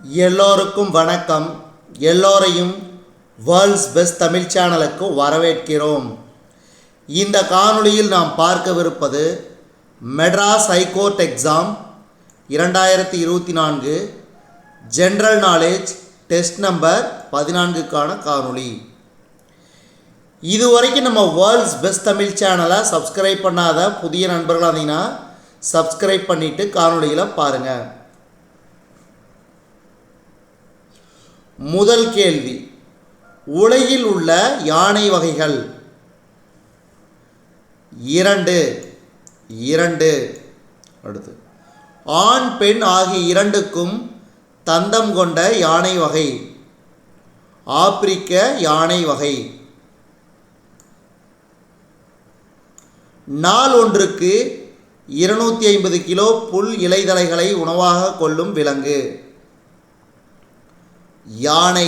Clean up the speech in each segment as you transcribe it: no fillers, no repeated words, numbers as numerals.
எல்லோருக்கும் வணக்கம். எல்லோரையும் வேர்ல்ட்ஸ் பெஸ்ட் தமிழ் சேனலுக்கு வரவேற்கிறோம். இந்த காணொளியில் நாம் பார்க்கவிருப்பது Madras high court exam 2024 general knowledge test number 14க்கான காணொளி. இதுவரைக்கும் நம்ம வேர்ல்ட்ஸ் பெஸ்ட் தமிழ் சேனலை சப்ஸ்கிரைப் பண்ணாத புதிய நண்பர்களாக இருந்தீங்கன்னா சப்ஸ்கிரைப் பண்ணிவிட்டு காணொளியில் பாருங்கள். முதல் கேள்வி, உலகில் உள்ள யானை வகைகள்? 2. அடுத்து, ஆண் பெண் ஆகிய இரண்டுக்கும் தந்தம் கொண்ட யானை வகை? ஆப்பிரிக்க யானை வகை. நாள் ஒன்றுக்கு 250 கிலோ புல் இலைதழைகளை உணவாக கொள்ளும் விலங்கு? யானை.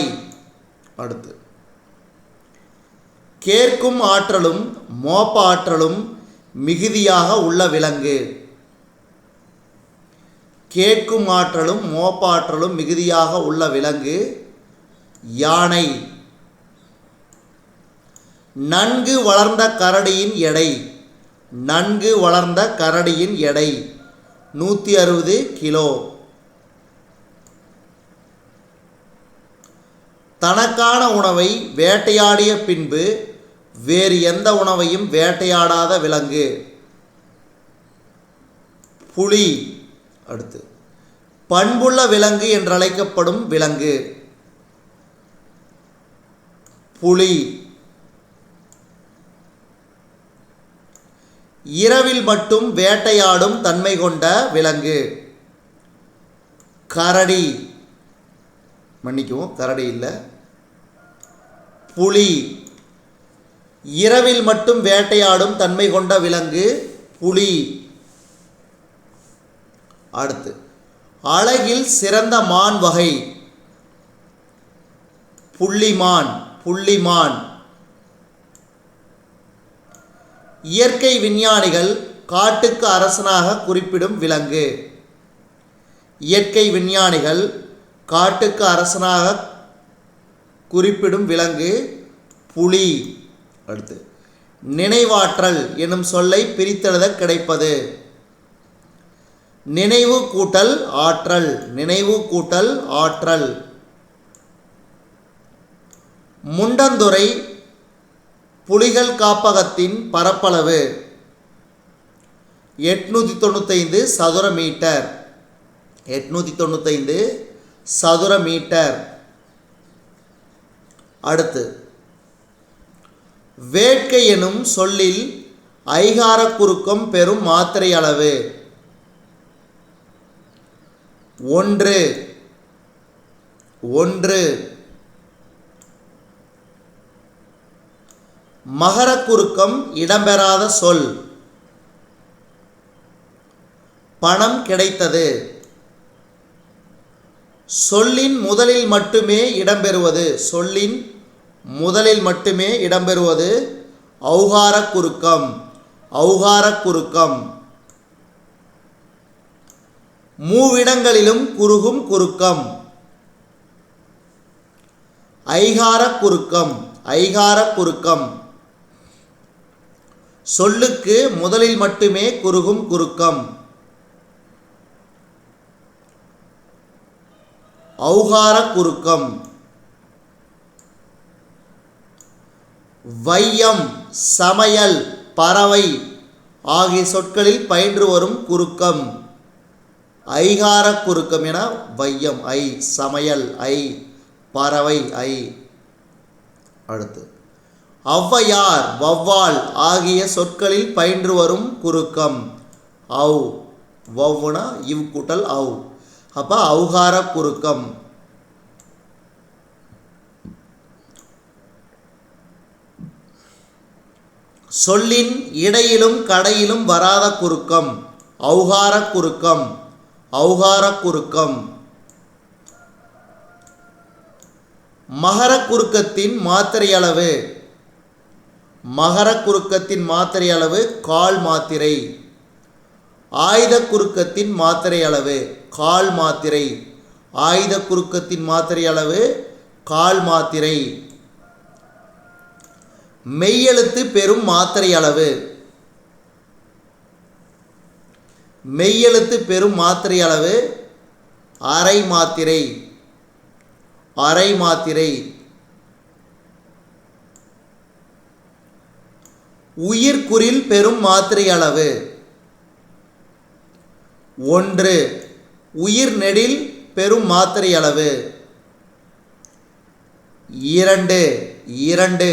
அடுத்து, கேட்கும் ஆற்றலும் மோப்ப ஆற்றலும் மிகுதியாக உள்ள விலங்கு? கேட்கும் ஆற்றலும் மோப்ப ஆற்றலும் மிகுதியாக உள்ள விலங்கு யானை. நன்கு வளர்ந்த கரடியின் எடை? நன்கு வளர்ந்த கரடியின் எடை 160 கிலோ. தனக்கான உணவை வேட்டையாடிய பின்பு வேறு எந்த உணவையும் வேட்டையாடாத விலங்கு? புலி. அடுத்து, பண்புள்ள விலங்கு என்றழைக்கப்படும் விலங்கு? புலி. இரவில் மட்டும் வேட்டையாடும் தன்மை கொண்ட விலங்கு? கரடி. மன்னிக்கவும், கரடி இல்லை, புலி. இரவில் மட்டும் வேட்டையாடும் தன்மை கொண்ட விலங்கு புலி. அடுத்து, அழகில் சிறந்த மான் வகை? புள்ளிமான். புள்ளிமான். இயற்கை விஞ்ஞானிகள் காட்டுக்கு அரசனாக குறிப்பிடும் விலங்கு? இயற்கை விஞ்ஞானிகள் காட்டுக்கு அரசனாக குறிப்பிடும் விலங்கு புலி. அடுத்து, நினைவாற்றல் எனும் சொல்லை பிரித்தெழுத கிடைப்பது? நினைவு கூட்டல் ஆற்றல். நினைவு கூட்டல் ஆற்றல். முண்டந்துறை புலிகள் காப்பகத்தின் பரப்பளவு? 895 சதுர மீட்டர். 895 சதுர மீட்டர். அடுத்து, வேட்கை எனும் சொல்லில் ஐகார குறுக்கம் பெறும் மாத்திரை அளவு? 1. மகர குறுக்கம் இடம்பெறாத சொல்? பணம் கிடைத்தது. சொல்லின் முதலில் மட்டுமே இடம்பெறுவது? சொல்லின் முதலில் மட்டுமே இடம்பெறுவது ஔகார குறுக்கம். ஔகார குறுக்கம். மூவிடங்களிலும் குறுகும் குறுக்கம்? ஐகார குறுக்கம். ஐகார குறுக்கம். சொல்லுக்கு முதலில் மட்டுமே குறுகும் குறுக்கம் ஔகார குறுக்கம். வையம், சமையல், பறவை ஆகிய சொற்களில் பயின்று வரும் குறுக்கம்? ஐகார குறுக்கம் என வையம் ஐ, சமையல் ஐ, பறவை ஐ. அடுத்து, ஔவையார், வௌவால் ஆகிய சொற்களில் பயின்று வரும் குறுக்கம்? ஔ. வௌவுனா இவ் கூட்டல் ஔ. அப்போ ஔகார குறுக்கம். சொல்லின் இடையிலும் கடையிலும் வராத குறுக்கம்? ஔகார குறுக்கம். ஔகார குறுக்கம். மகர குறுக்கத்தின் மாத்திரை அளவு? மகர குறுக்கத்தின் மாத்திரை அளவு கால் மாத்திரை. ஆயுத குறுக்கத்தின் மாத்திரை அளவு கால் மாத்திரை. ஆயுத குறுக்கத்தின் மாத்திரை அளவு கால் மாத்திரை. மெய்யெழுத்து பெறும் மாத்திரை அளவு. மெய்யெழுத்து பெறும் மாத்திரை அளவு அரை மாத்திரை. அரை மாத்திரை. உயிர்க்குறில் பெறும் மாத்திரை அளவு 1. உயிர் நெடில் பெறும் மாத்திரை அளவு 2.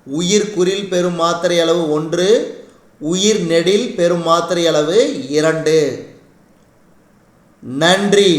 உயிர்க்குறில் பெறும் மாத்திரை அளவு 1. உயிர் நெடில் பெறும் மாத்திரை அளவு 2. நன்றி.